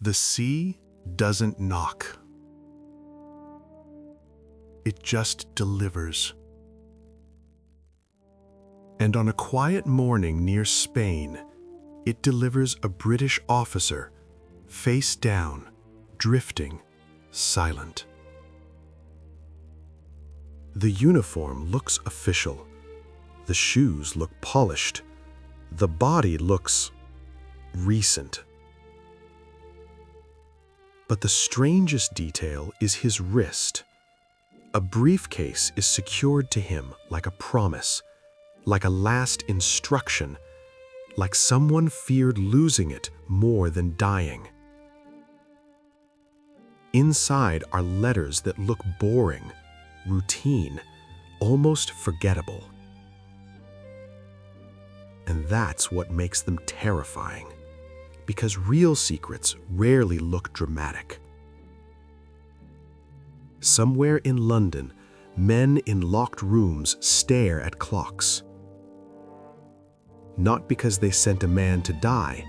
The sea doesn't knock. It just delivers. And on a quiet morning near Spain, it delivers a British officer, face down, drifting, silent. The uniform looks official. The shoes look polished. The body looks recent. But the strangest detail is his wrist. A briefcase is secured to him like a promise, like a last instruction, like someone feared losing it more than dying. Inside are letters that look boring, routine, almost forgettable. And that's what makes them terrifying, because real secrets rarely look dramatic. Somewhere in London, men in locked rooms stare at clocks. Not because they sent a man to die,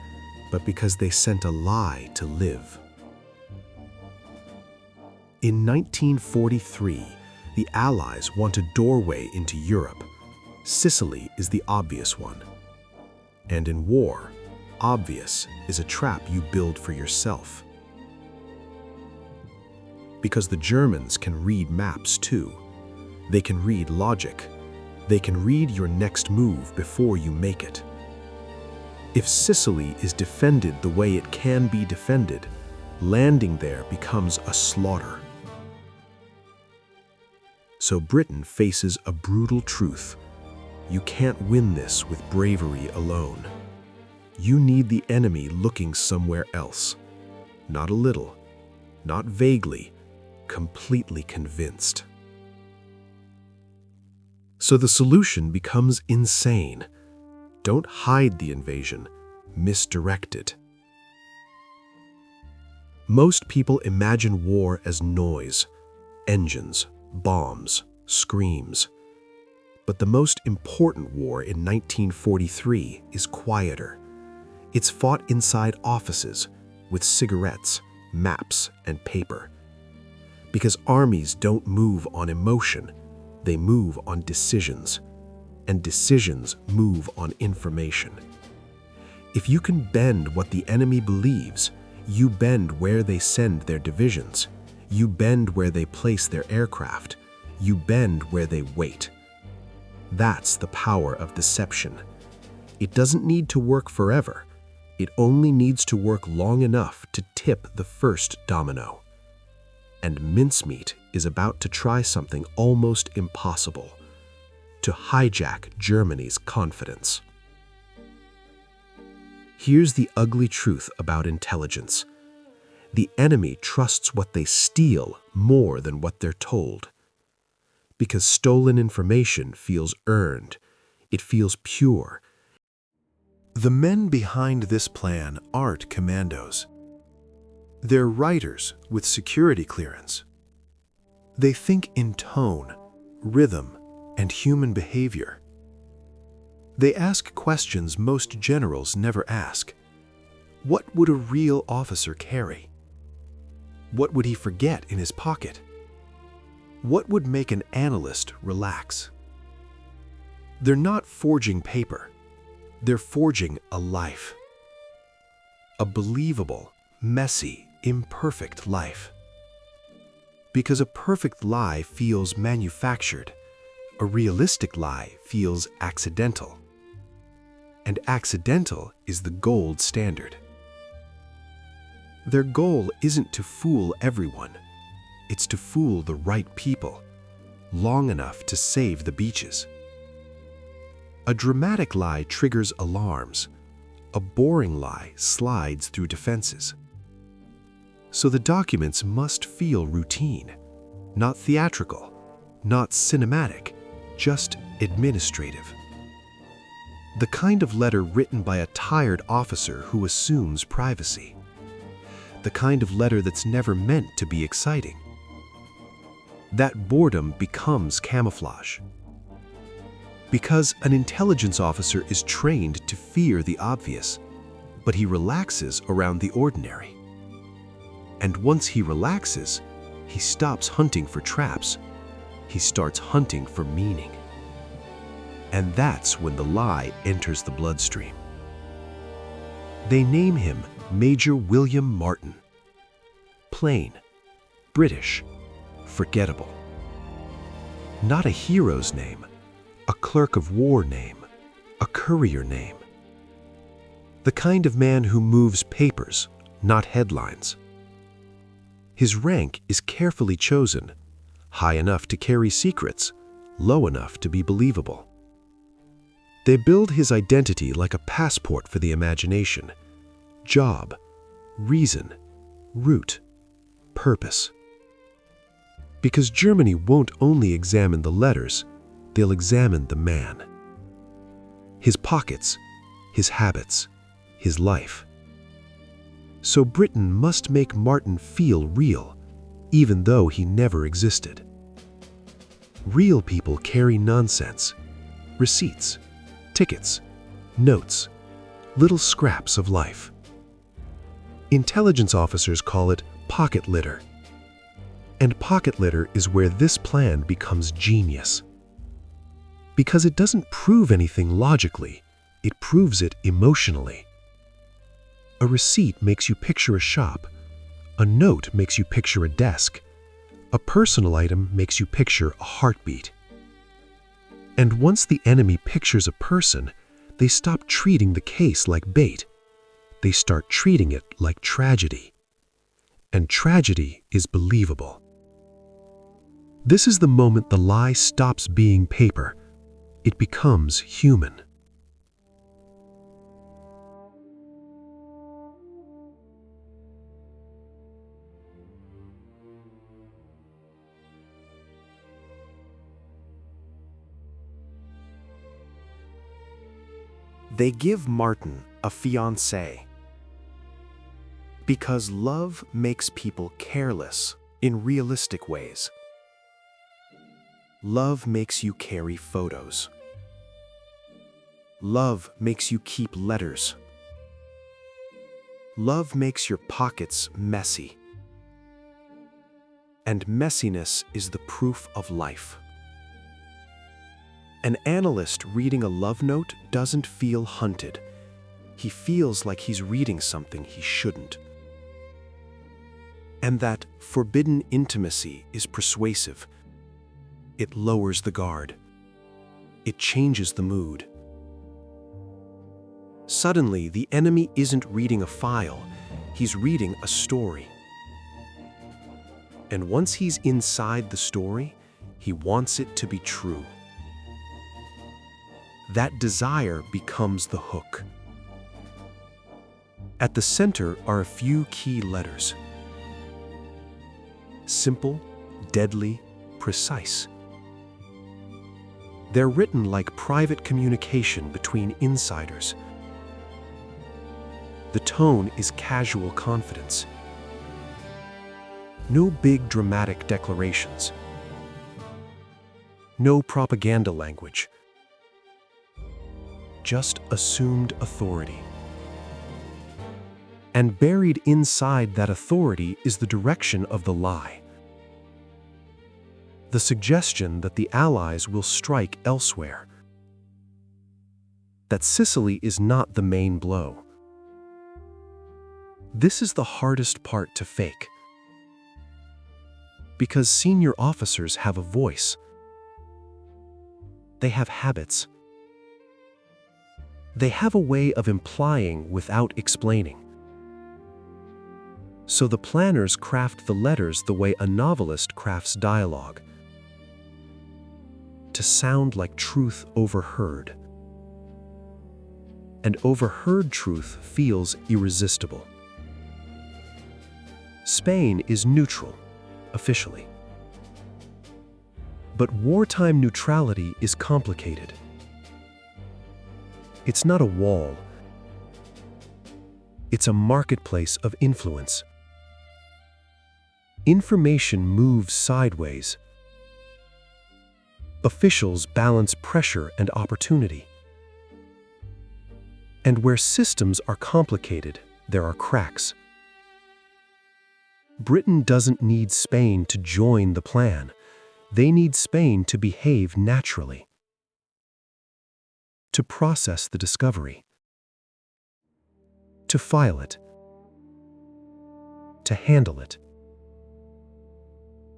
but because they sent a lie to live. In 1943, the Allies want a doorway into Europe. Sicily is the obvious one. And in war, obvious is a trap you build for yourself. Because the Germans can read maps too. They can read logic. They can read your next move before you make it. If Sicily is defended the way it can be defended, landing there becomes a slaughter. So Britain faces a brutal truth. You can't win this with bravery alone. You need the enemy looking somewhere else. Not a little, not vaguely, completely convinced. So the solution becomes insane. Don't hide the invasion, misdirect it. Most people imagine war as noise, engines, bombs, screams. But the most important war in 1943 is quieter. It's fought inside offices with cigarettes, maps, and paper. Because armies don't move on emotion, they move on decisions. And decisions move on information. If you can bend what the enemy believes, you bend where they send their divisions. You bend where they place their aircraft. You bend where they wait. That's the power of deception. It doesn't need to work forever. It only needs to work long enough to tip the first domino. And Mincemeat is about to try something almost impossible: to hijack Germany's confidence. Here's the ugly truth about intelligence. The enemy trusts what they steal more than what they're told. Because stolen information feels earned. It feels pure. The men behind this plan aren't commandos. They're writers with security clearance. They think in tone, rhythm, and human behavior. They ask questions most generals never ask. What would a real officer carry? What would he forget in his pocket? What would make an analyst relax? They're not forging paper. They're forging a life. A believable, messy, imperfect life. Because a perfect lie feels manufactured. A realistic lie feels accidental. And accidental is the gold standard. Their goal isn't to fool everyone. It's to fool the right people, long enough to save the beaches. A dramatic lie triggers alarms. A boring lie slides through defenses. So the documents must feel routine, not theatrical, not cinematic, just administrative. The kind of letter written by a tired officer who assumes privacy. The kind of letter that's never meant to be exciting. That boredom becomes camouflage. Because an intelligence officer is trained to fear the obvious, but he relaxes around the ordinary. And once he relaxes, he stops hunting for traps. He starts hunting for meaning. And that's when the lie enters the bloodstream. They name him Major William Martin. Plain, British, forgettable. Not a hero's name, a clerk of war name, a courier name. The kind of man who moves papers, not headlines. His rank is carefully chosen, high enough to carry secrets, low enough to be believable. They build his identity like a passport for the imagination. Job, reason, route, purpose. Because Germany won't only examine the letters, they'll examine the man. His pockets, his habits, his life. So Britain must make Martin feel real, even though he never existed. Real people carry nonsense, receipts, tickets, notes, little scraps of life. Intelligence officers call it pocket litter. And pocket litter is where this plan becomes genius. Because it doesn't prove anything logically, it proves it emotionally. A receipt makes you picture a shop. A note makes you picture a desk. A personal item makes you picture a heartbeat. And once the enemy pictures a person, they stop treating the case like bait. They start treating it like tragedy. And tragedy is believable. This is the moment the lie stops being paper. It becomes human. They give Martin a fiancée. Because love makes people careless in realistic ways. Love makes you carry photos. Love makes you keep letters. Love makes your pockets messy. And messiness is the proof of life. An analyst reading a love note doesn't feel hunted. He feels like he's reading something he shouldn't. And that forbidden intimacy is persuasive. It lowers the guard. It changes the mood. Suddenly, the enemy isn't reading a file, he's reading a story. And once he's inside the story, he wants it to be true. That desire becomes the hook. At the center are a few key letters. Simple, deadly, precise. They're written like private communication between insiders. The tone is casual confidence. No big dramatic declarations. No propaganda language. Just assumed authority. And buried inside that authority is the direction of the lie. The suggestion that the Allies will strike elsewhere. That Sicily is not the main blow. This is the hardest part to fake. Because senior officers have a voice. They have habits. They have a way of implying without explaining. So the planners craft the letters the way a novelist crafts dialogue. To sound like truth overheard. And overheard truth feels irresistible. Spain is neutral, officially. But wartime neutrality is complicated. It's not a wall. It's a marketplace of influence. Information moves sideways. Officials balance pressure and opportunity. And where systems are complicated, there are cracks. Britain doesn't need Spain to join the plan. They need Spain to behave naturally, to process the discovery, to file it, to handle it,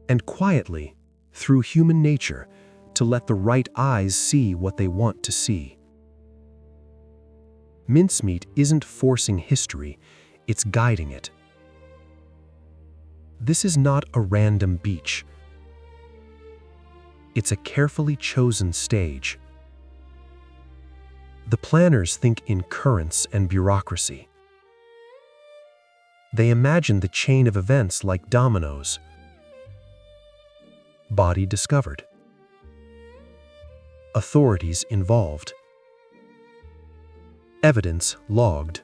and quietly, through human nature, to let the right eyes see what they want to see. Mincemeat isn't forcing history, it's guiding it. This is not a random beach. It's a carefully chosen stage. The planners think in currents and bureaucracy. They imagine the chain of events like dominoes. Body discovered. Authorities involved. Evidence logged.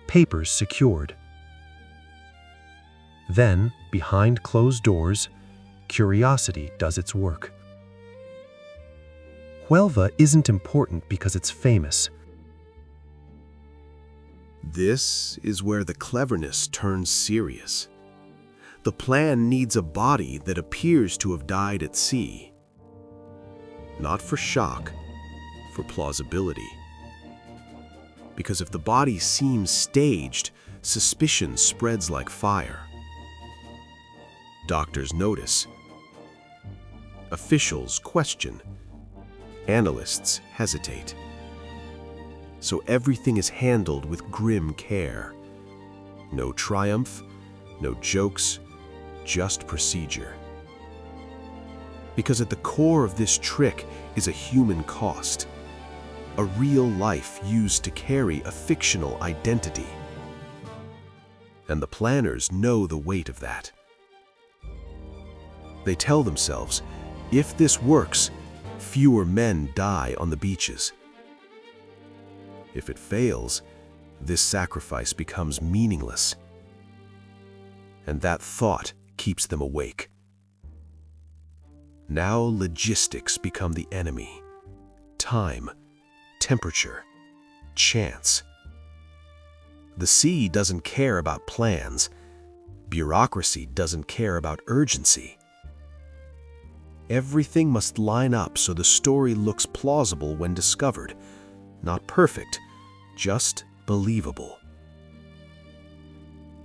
Papers secured. Then, behind closed doors, curiosity does its work. Huelva isn't important because it's famous. This is where the cleverness turns serious. The plan needs a body that appears to have died at sea. Not for shock, for plausibility. Because if the body seems staged, suspicion spreads like fire. Doctors notice. Officials question. Analysts hesitate. So everything is handled with grim care. No triumph, no jokes, just procedure. Because at the core of this trick is a human cost. A real life used to carry a fictional identity. And the planners know the weight of that. They tell themselves, if this works, fewer men die on the beaches. If it fails, this sacrifice becomes meaningless. And that thought keeps them awake. Now logistics become the enemy. Time, temperature, chance. The sea doesn't care about plans. Bureaucracy doesn't care about urgency. Everything must line up so the story looks plausible when discovered. Not perfect, just believable.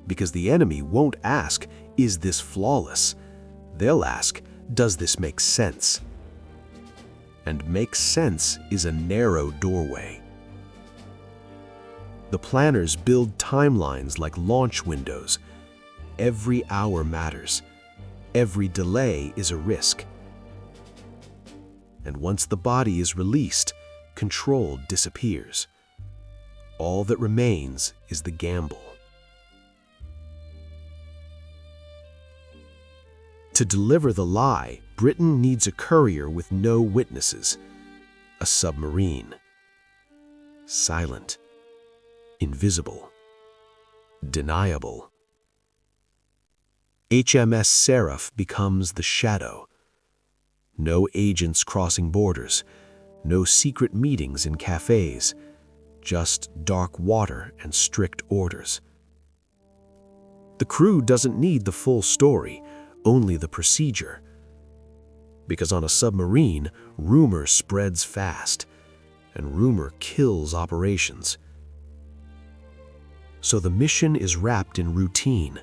Because the enemy won't ask, is this flawless? They'll ask, does this make sense? And make sense is a narrow doorway. The planners build timelines like launch windows. Every hour matters. Every delay is a risk. And once the body is released, control disappears. All that remains is the gamble. To deliver the lie, Britain needs a courier with no witnesses, a submarine. Silent, invisible, deniable. HMS Seraph becomes the shadow. No agents crossing borders, no secret meetings in cafes, just dark water and strict orders. The crew doesn't need the full story, only the procedure. Because on a submarine, rumor spreads fast, and rumor kills operations. So the mission is wrapped in routine.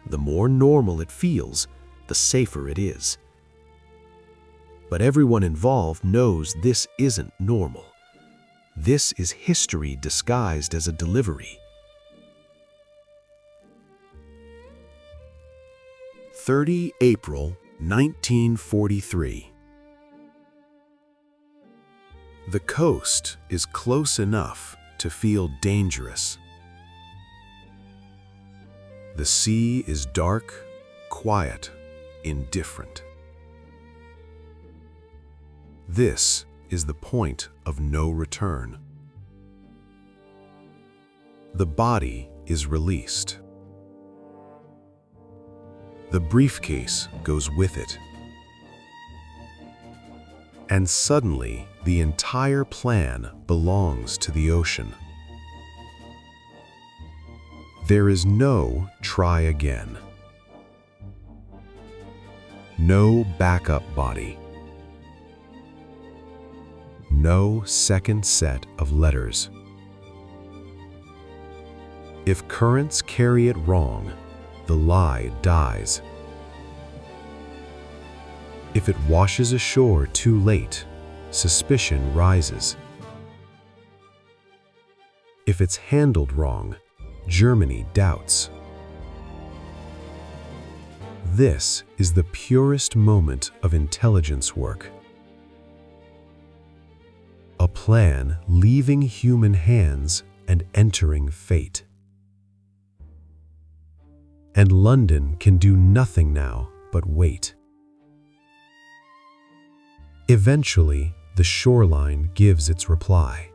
The more normal it feels, the safer it is. But everyone involved knows this isn't normal. This is history disguised as a delivery. 30 April 1943. The coast is close enough to feel dangerous. The sea is dark, quiet, indifferent. This is the point of no return. The body is released. The briefcase goes with it. And suddenly, the entire plan belongs to the ocean. There is no try again. No backup body. No second set of letters. If currents carry it wrong, the lie dies. If it washes ashore too late, suspicion rises. If it's handled wrong, Germany doubts. This is the purest moment of intelligence work. A plan leaving human hands and entering fate. And London can do nothing now but wait. Eventually, the shoreline gives its reply.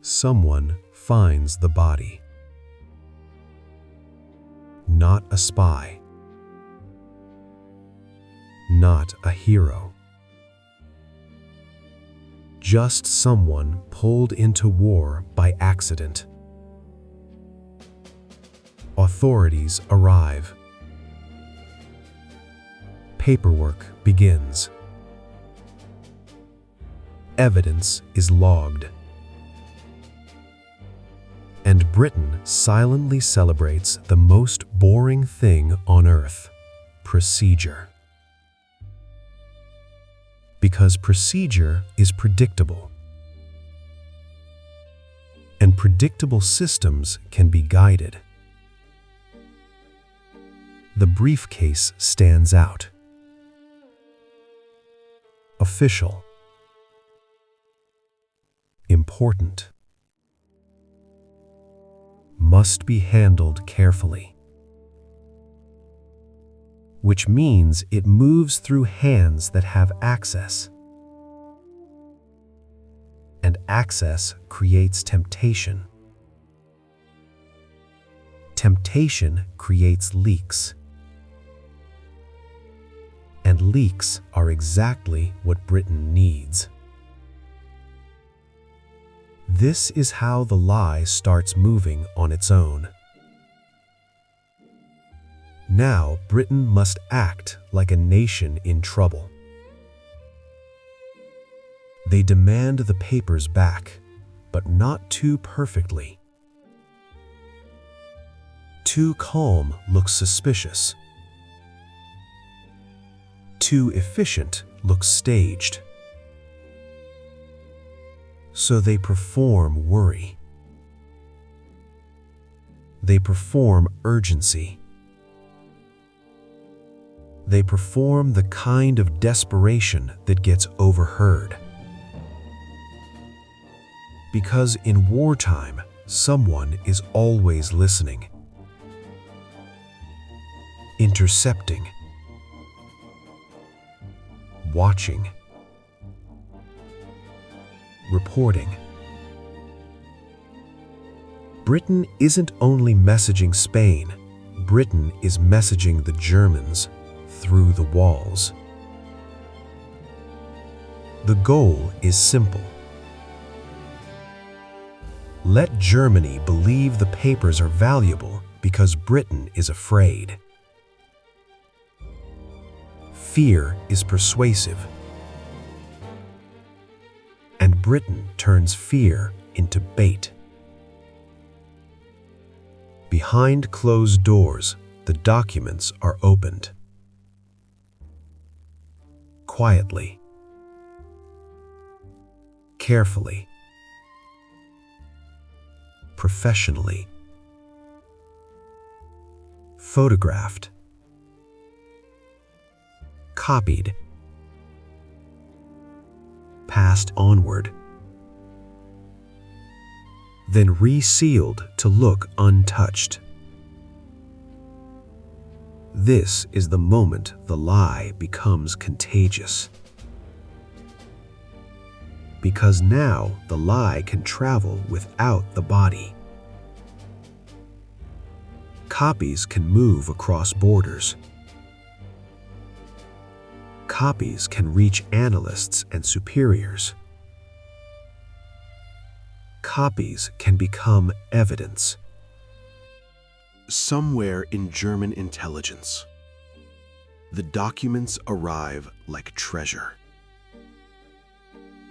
Someone finds the body. Not a spy. Not a hero. Just someone pulled into war by accident. Authorities arrive. Paperwork begins. Evidence is logged. And Britain silently celebrates the most boring thing on earth: procedure. Because procedure is predictable. And predictable systems can be guided. The briefcase stands out. Official. Important. Must be handled carefully. Which means it moves through hands that have access. And access creates temptation. Temptation creates leaks. And leaks are exactly what Britain needs. This is how the lie starts moving on its own. Now Britain must act like a nation in trouble. They demand the papers back, but not too perfectly. Too calm looks suspicious. Too efficient looks staged. So they perform worry. They perform urgency. They perform the kind of desperation that gets overheard. Because in wartime, someone is always listening, intercepting, watching, reporting. Britain isn't only messaging Spain, Britain is messaging the Germans through the walls. The goal is simple. Let Germany believe the papers are valuable because Britain is afraid. Fear is persuasive. And Britain turns fear into bait. Behind closed doors, the documents are opened. Quietly. Carefully. Professionally. Photographed. Copied. Passed onward. Then resealed to look untouched. This is the moment the lie becomes contagious. Because now the lie can travel without the body. Copies can move across borders. Copies can reach analysts and superiors. copies can become evidence. Somewhere in German intelligence, the documents arrive like treasure.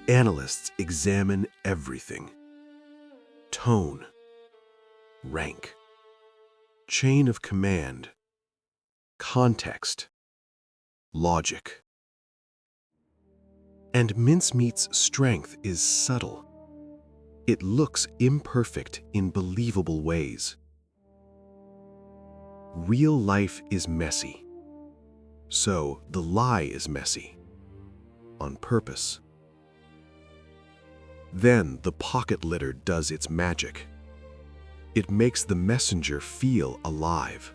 Analysts examine everything: tone, rank, chain of command, context, logic. And Mincemeat's strength is subtle. It looks imperfect in believable ways. Real life is messy, so the lie is messy, on purpose. Then the pocket litter does its magic. It makes the messenger feel alive.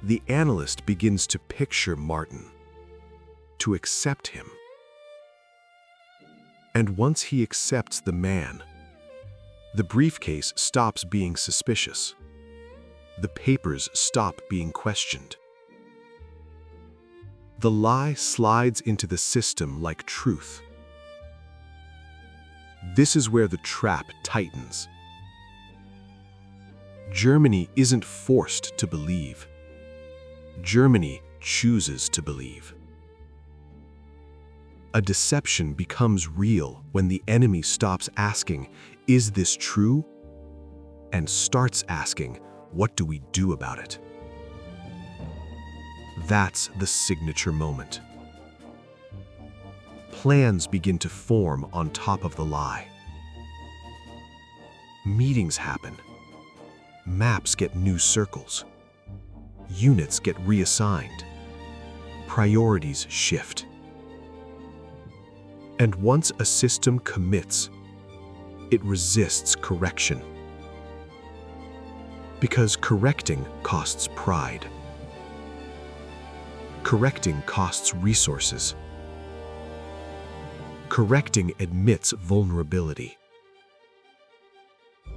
The analyst begins to picture Martin, to accept him. And once he accepts the man, the briefcase stops being suspicious. The papers stop being questioned. The lie slides into the system like truth. This is where the trap tightens. Germany isn't forced to believe. Germany chooses to believe. A deception becomes real when the enemy stops asking, "Is this true?" and starts asking, "What do we do about it?" That's the signature moment. Plans begin to form on top of the lie. Meetings happen. Maps get new circles. Units get reassigned. Priorities shift. And once a system commits, it resists correction. Because correcting costs pride. Correcting costs resources. Correcting admits vulnerability.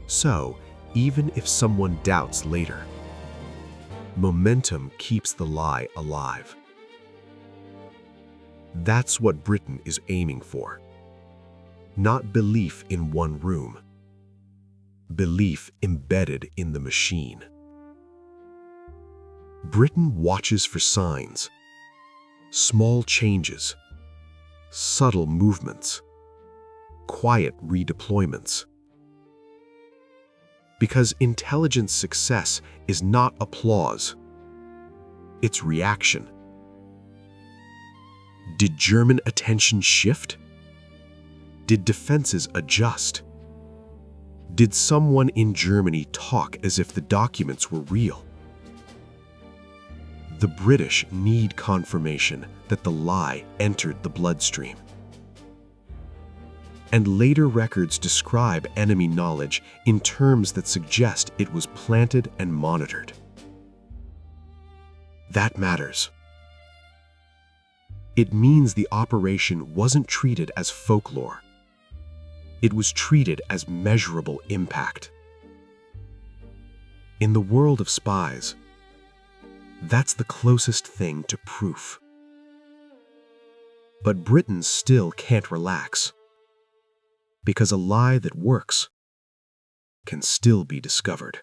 So, even if someone doubts later, momentum keeps the lie alive. That's what Britain is aiming for. Not belief in one room. Belief embedded in the machine. Britain watches for signs, small changes, subtle movements, quiet redeployments. Because intelligence success is not applause, it's reaction. Did German attention shift? Did defenses adjust? Did someone in Germany talk as if the documents were real? The British need confirmation that the lie entered the bloodstream. And later records describe enemy knowledge in terms that suggest it was planted and monitored. That matters. It means the operation wasn't treated as folklore. It was treated as measurable impact. In the world of spies, that's the closest thing to proof. But Britain still can't relax, because a lie that works can still be discovered.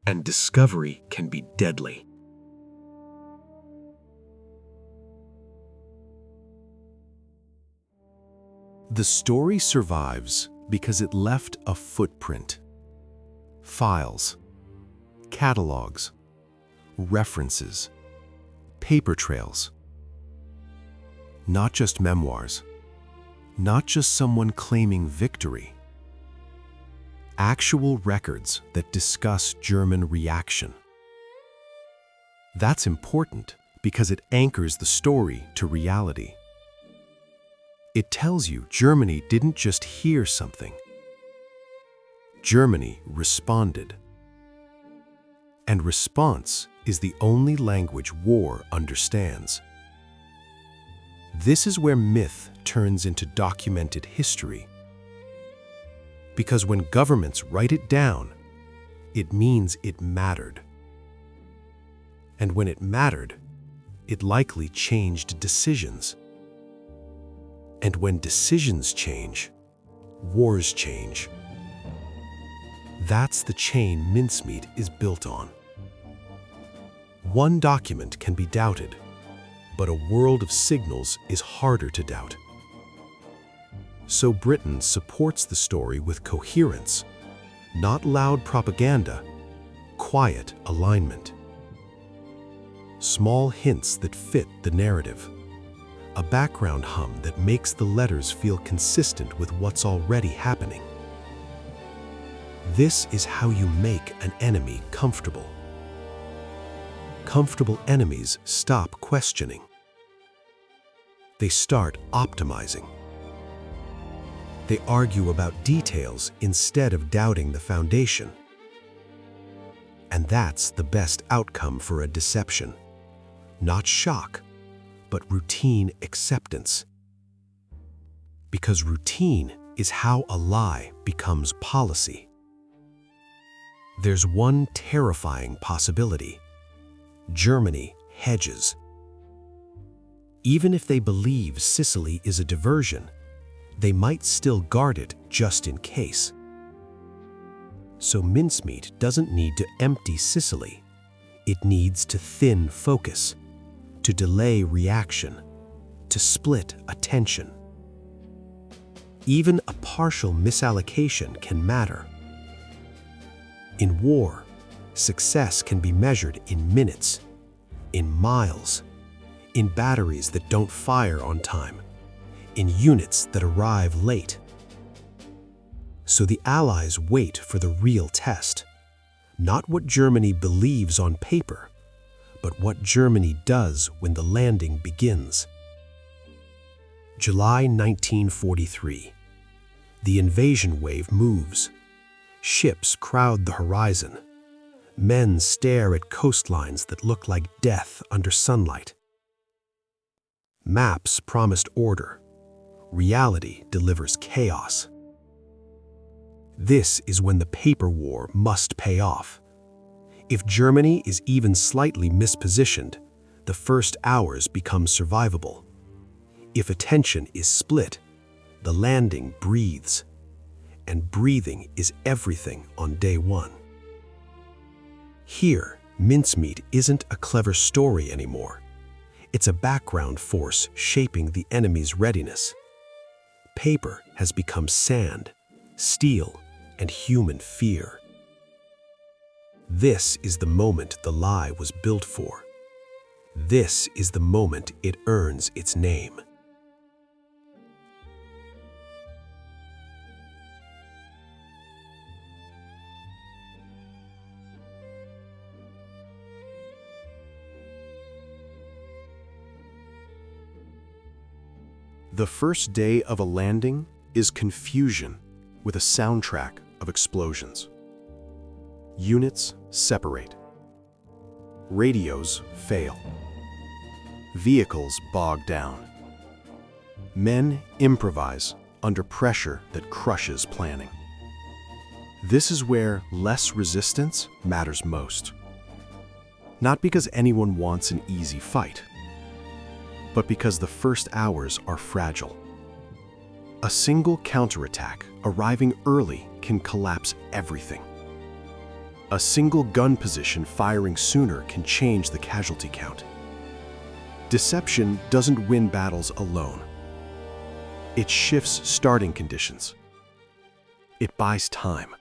And discovery can be deadly. The story survives because it left a footprint. Files, catalogs, references, paper trails. Not just memoirs, not just someone claiming victory. Actual records that discuss German reaction. That's important because it anchors the story to reality. It tells you Germany didn't just hear something. Germany responded. And response is the only language war understands. This is where myth turns into documented history. Because when governments write it down, it means it mattered. And when it mattered, it likely changed decisions. And when decisions change, wars change. That's the chain Mincemeat is built on. One document can be doubted, but a world of signals is harder to doubt. So Britain supports the story with coherence, not loud propaganda, quiet alignment. Small hints that fit the narrative. A background hum that makes the letters feel consistent with what's already happening. This is how you make an enemy comfortable. Comfortable enemies stop questioning. They start optimizing. They argue about details instead of doubting the foundation. And that's the best outcome for a deception. Not shock, but routine acceptance. Because routine is how a lie becomes policy. There's one terrifying possibility. Germany hedges. Even if they believe Sicily is a diversion, they might still guard it just in case. So Mincemeat doesn't need to empty Sicily. It needs to thin focus, to delay reaction, to split attention. Even a partial misallocation can matter. In war, success can be measured in minutes, in miles, in batteries that don't fire on time, in units that arrive late. So the Allies wait for the real test, not what Germany believes on paper, but what Germany does when the landing begins. July 1943. The invasion wave moves. Ships crowd the horizon. Men stare at coastlines that look like death under sunlight. Maps promised order. Reality delivers chaos. This is when the paper war must pay off. If Germany is even slightly mispositioned, the first hours become survivable. If attention is split, the landing breathes. And breathing is everything on day one. Here, Mincemeat isn't a clever story anymore. It's a background force shaping the enemy's readiness. Paper has become sand, steel, and human fear. This is the moment the lie was built for. This is the moment it earns its name. The first day of a landing is confusion with a soundtrack of explosions. Units separate. Radios fail. Vehicles bog down. Men improvise under pressure that crushes planning. This is where less resistance matters most. Not because anyone wants an easy fight, but because the first hours are fragile. A single counterattack arriving early can collapse everything. A single gun position firing sooner can change the casualty count. Deception doesn't win battles alone. It shifts starting conditions. It buys time.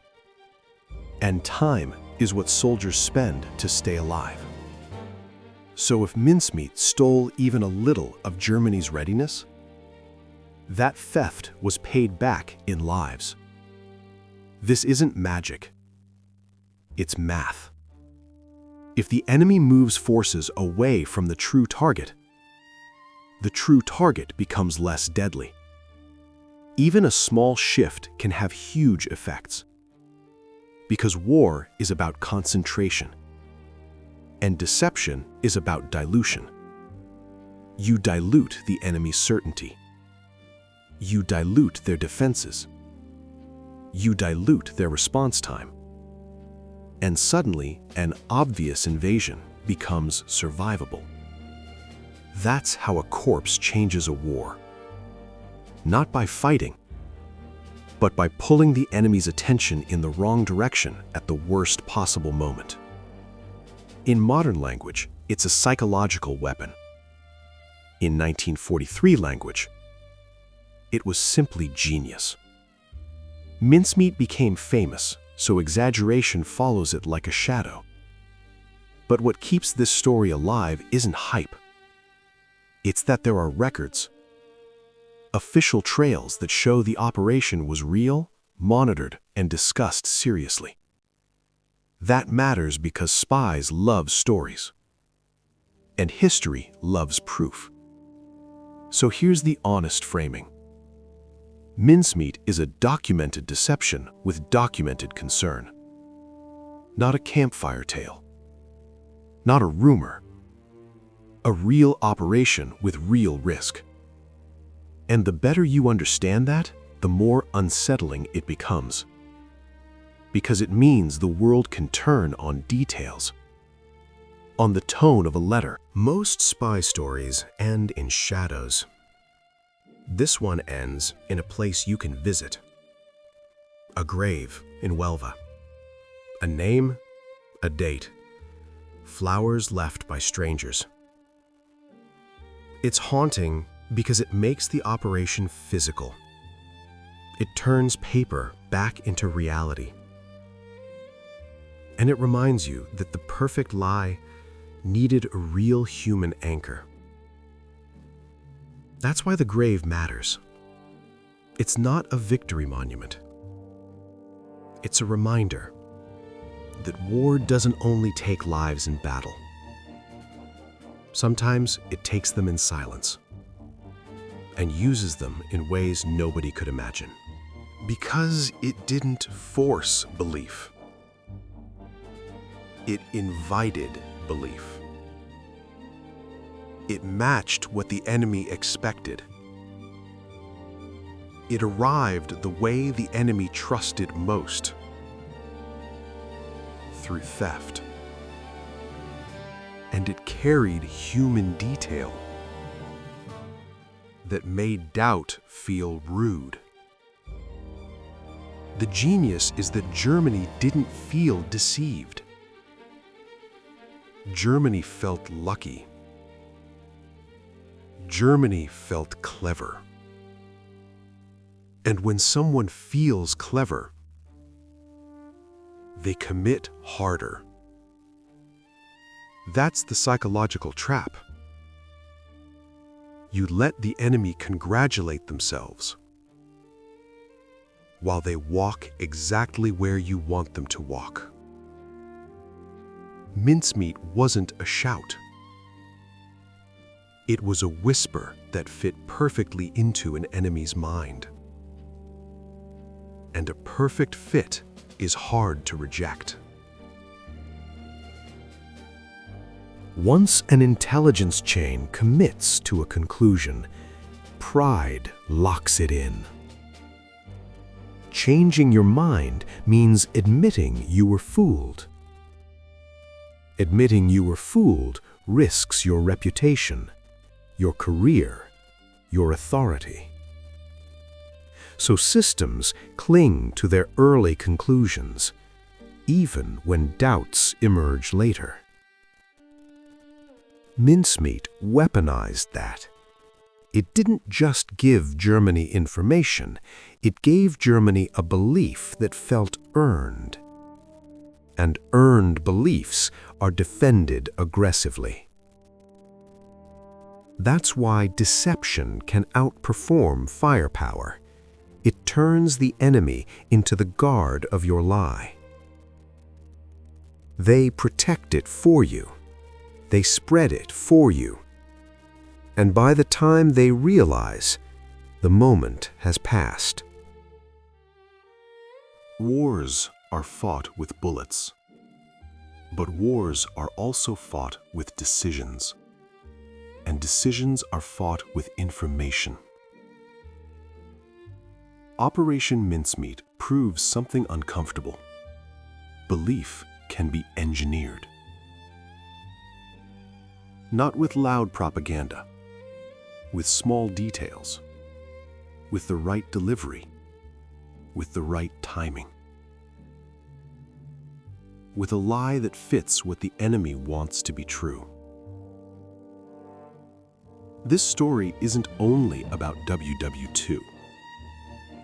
And time is what soldiers spend to stay alive. So if Mincemeat stole even a little of Germany's readiness, that theft was paid back in lives. This isn't magic. It's math. If the enemy moves forces away from the true target becomes less deadly. Even a small shift can have huge effects. Because war is about concentration. And deception is about dilution. You dilute the enemy's certainty. You dilute their defenses. You dilute their response time. And suddenly, an obvious invasion becomes survivable. That's how a corpse changes a war. not by fighting, but by pulling the enemy's attention in the wrong direction at the worst possible moment. In modern language, it's a psychological weapon. In 1943 language, it was simply genius. Mincemeat became famous, so exaggeration follows it like a shadow. But what keeps this story alive isn't hype. It's that there are records, official trails that show the operation was real, monitored, and discussed seriously. That matters because spies love stories, and history loves proof. So here's the honest framing. Mincemeat is a documented deception with documented concern. Not a campfire tale. Not a rumor. A real operation with real risk. And the better you understand that, the more unsettling it becomes. Because it means the world can turn on details, on the tone of a letter. Most spy stories end in shadows. This one ends in a place you can visit. A grave in Huelva. A name, a date. Flowers left by strangers. It's haunting because it makes the operation physical. It turns paper back into reality. And it reminds you that the perfect lie needed a real human anchor. That's why the grave matters. It's not a victory monument. It's a reminder that war doesn't only take lives in battle. Sometimes it takes them in silence and uses them in ways nobody could imagine. Because it didn't force belief. It invited belief. It matched what the enemy expected. It arrived the way the enemy trusted most, through theft. And it carried human detail that made doubt feel rude. The genius is that Germany didn't feel deceived. Germany felt lucky. Germany felt clever. And when someone feels clever, they commit harder. That's the psychological trap. You let the enemy congratulate themselves while they walk exactly where you want them to walk. Mincemeat wasn't a shout. It was a whisper that fit perfectly into an enemy's mind. And a perfect fit is hard to reject. Once an intelligence chain commits to a conclusion, pride locks it in. Changing your mind means admitting you were fooled. Admitting you were fooled risks your reputation, your career, your authority. So systems cling to their early conclusions, even when doubts emerge later. Mincemeat weaponized that. It didn't just give Germany information, it gave Germany a belief that felt earned. And earned beliefs are defended aggressively. That's why deception can outperform firepower. It turns the enemy into the guard of your lie. They protect it for you. They spread it for you. And by the time they realize, the moment has passed. Wars are fought with bullets, but wars are also fought with decisions, and decisions are fought with information. Operation Mincemeat proves something uncomfortable. Belief can be engineered. Not with loud propaganda, with small details, with the right delivery, with the right timing, with a lie that fits what the enemy wants to be true. This story isn't only about WW2.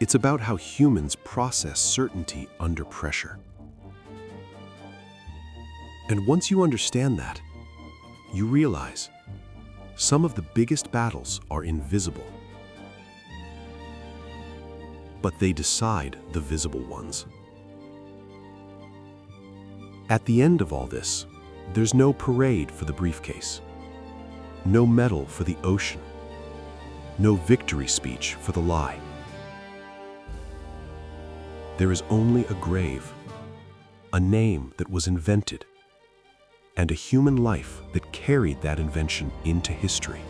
It's about how humans process certainty under pressure. And once you understand that, you realize some of the biggest battles are invisible, but they decide the visible ones. At the end of all this, there's no parade for the briefcase, no medal for the ocean, no victory speech for the lie. There is only a grave, a name that was invented, and a human life that carried that invention into history.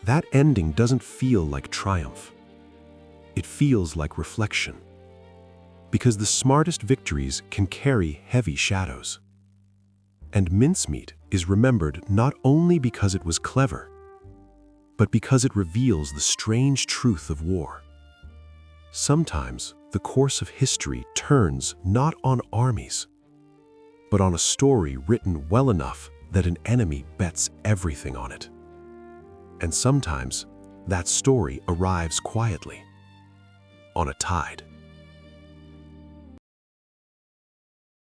That ending doesn't feel like triumph. It feels like reflection, because the smartest victories can carry heavy shadows. And mincemeat is remembered not only because it was clever, but because it reveals the strange truth of war. Sometimes the course of history turns not on armies, but on a story written well enough that an enemy bets everything on it. And sometimes that story arrives quietly, on a tide.